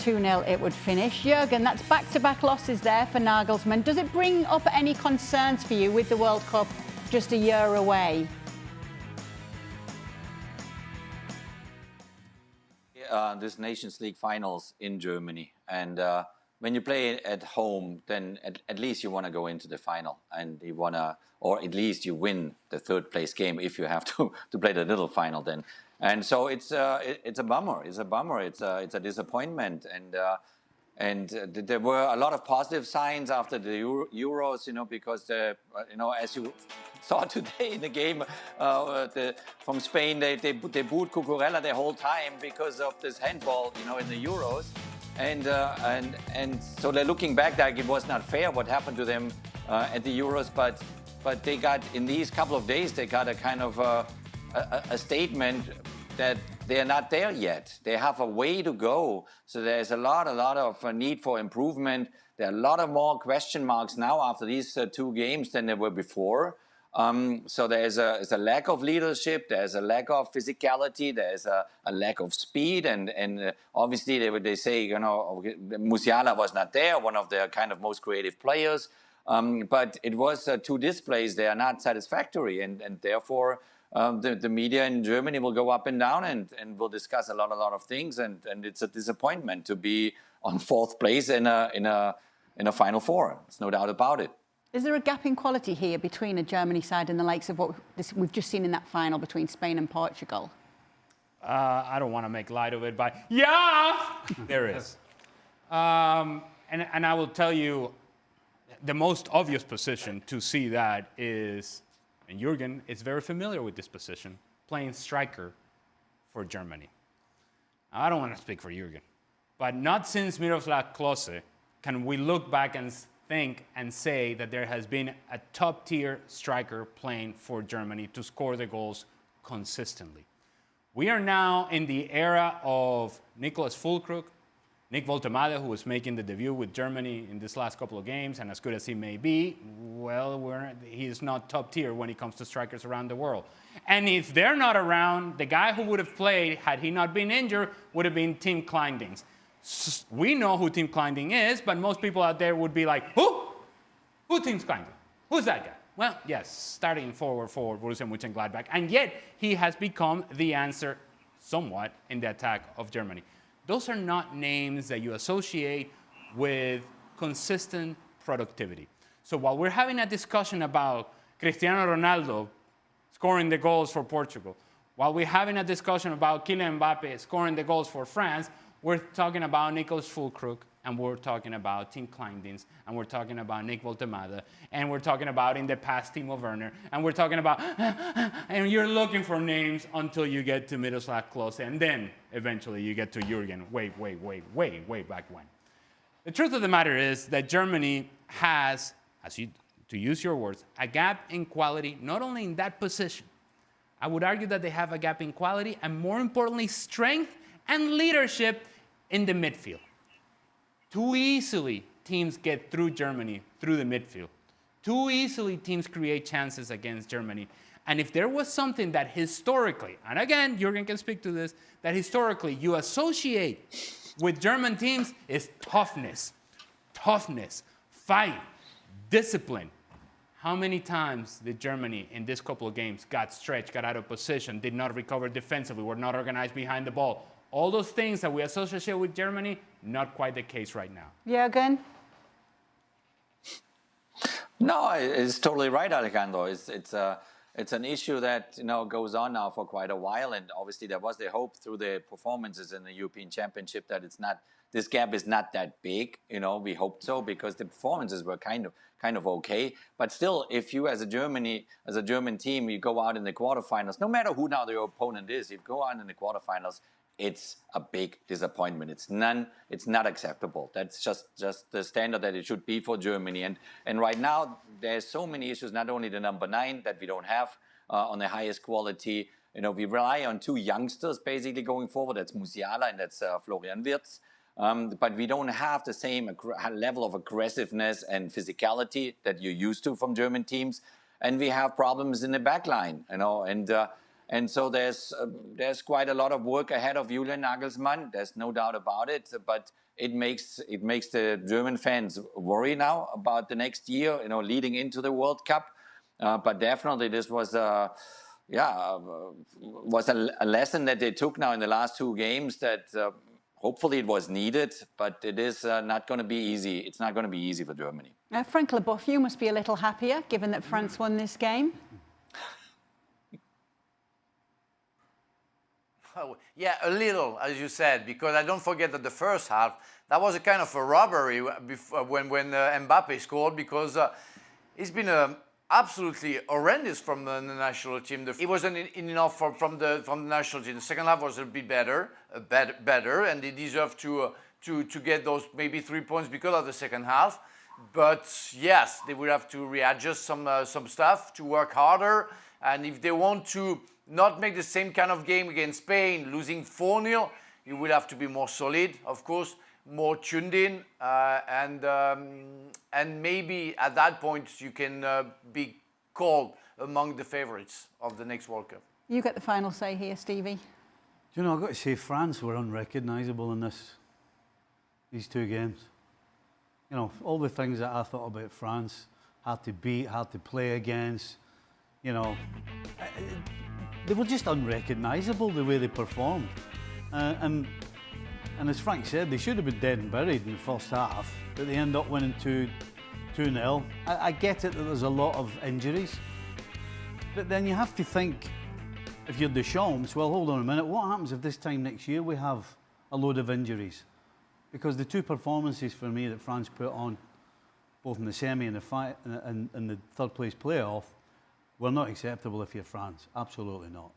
2-0 it would finish. Jurgen, that's back-to-back losses there for Nagelsmann. Does it bring up any concerns for you with the World Cup just a year away? This Nations League finals in Germany, and when you play at home, then at least you want to go into the final, and you want to, or at least you win the third place game if you have to play the little final then. And so it's a bummer. It's a bummer. It's a disappointment. And there were a lot of positive signs after the Euros, because as you saw today in the game from Spain, they booed Cucurella the whole time because of this handball, in the Euros. And so they're looking back like it was not fair what happened to them at the Euros, but they got, in these couple of days, they got a kind of a statement that they are not there yet. They have a way to go. So there's a lot of need for improvement. There are a lot of more question marks now after these two games than there were before. So there's a lack of leadership, there's a lack of physicality, there's a lack of speed, and obviously they say, Musiala was not there, one of their kind of most creative players, but it was two displays, they are not satisfactory, and therefore the media in Germany will go up and down and will discuss a lot of things, and it's a disappointment to be on fourth place in a Final Four. There's no doubt about it. Is there a gap in quality here between a Germany side and the likes of what we've just seen in that final between Spain and Portugal? I don't want to make light of it, but yeah, there is. And I will tell you, the most obvious position to see that is, and Jurgen is very familiar with this position, playing striker for Germany. Now, I don't want to speak for Jurgen, but not since Miroslav Klose can we look back and think and say that there has been a top-tier striker playing for Germany to score the goals consistently. We are now in the era of Nicolas Füllkrug, Nick Woltemade, who was making the debut with Germany in this last couple of games, and as good as he may be, well, he is not top tier when it comes to strikers around the world. And if they're not around, the guy who would have played, had he not been injured, would have been Tim Kleindings. We know who Tim Kleinding is, but most people out there would be like, who? Who Tim Kleinding? Who's that guy? Well, yes, starting forward for Borussia Mönchengladbach, and yet he has become the answer somewhat in the attack of Germany. Those are not names that you associate with consistent productivity. So while we're having a discussion about Cristiano Ronaldo scoring the goals for Portugal, while we're having a discussion about Kylian Mbappe scoring the goals for France, we're talking about Nicolas Füllkrug, and we're talking about Tim Kleindings, and we're talking about Nick Woltemade, and we're talking about, in the past, Timo Werner, and we're talking about, and you're looking for names until you get to Miroslav Klose, and then eventually you get to Jurgen way back when. The truth of the matter is that Germany has, to use your words, a gap in quality, not only in that position. I would argue that they have a gap in quality, and more importantly, strength and leadership in the midfield. Too easily, teams get through Germany through the midfield. Too easily, teams create chances against Germany. And if there was something that historically, and again, Jurgen can speak to this, that historically you associate with German teams is toughness, fight, discipline. How many times did Germany in this couple of games got stretched, got out of position, did not recover defensively, were not organized behind the ball? All those things that we associate with Germany, not quite the case right now. Jurgen? No, it's totally right, Alejandro. It's an issue that goes on now for quite a while, and obviously there was the hope through the performances in the European Championship that this gap is not that big. We hoped so because the performances were kind of okay. But still, if you as a German team, you go out in the quarterfinals, no matter who now your opponent is, if you go out in the quarterfinals, it's a big disappointment. It's not acceptable. That's just the standard that it should be for Germany. And right now, there's so many issues, not only the number 9 that we don't have on the highest quality. We rely on 2 youngsters basically going forward. That's Musiala and that's Florian Wirtz. But we don't have the same level of aggressiveness and physicality that you're used to from German teams. And we have problems in the back line, And so there's quite a lot of work ahead of Julian Nagelsmann. There's no doubt about it. But it makes the German fans worry now about the next year, leading into the World Cup. But definitely this was a lesson that they took now in the last 2 games that hopefully it was needed, but it is not going to be easy. It's not going to be easy for Germany. Frank Leboeuf, you must be a little happier given that France won this game. Yeah, a little, as you said, because I don't forget that the first half, that was a kind of a robbery when Mbappe scored, because it's been absolutely horrendous from the national team. It wasn't enough from the national team. The second half was a bit better, and they deserved to get those maybe 3 points because of the second half. But yes, they will have to readjust some stuff, to work harder, and if they want to not make the same kind of game against Spain, losing 4-0, you will have to be more solid, of course, more tuned in, and maybe at that point you can be called among the favourites of the next World Cup. You get the final say here, Stevie. Do you know, I've got to say France were unrecognisable in these 2 games. All the things that I thought about France, hard to beat, hard to play against, they were just unrecognisable the way they performed. And as Frank said, they should have been dead and buried in the first half, but they end up winning 2-0. I get it that there's a lot of injuries, but then you have to think, if you're Deschamps, well, hold on a minute, what happens if this time next year we have a load of injuries? Because the 2 performances for me that France put on, both in the semi and the third place playoff, were not acceptable if you're France. Absolutely not.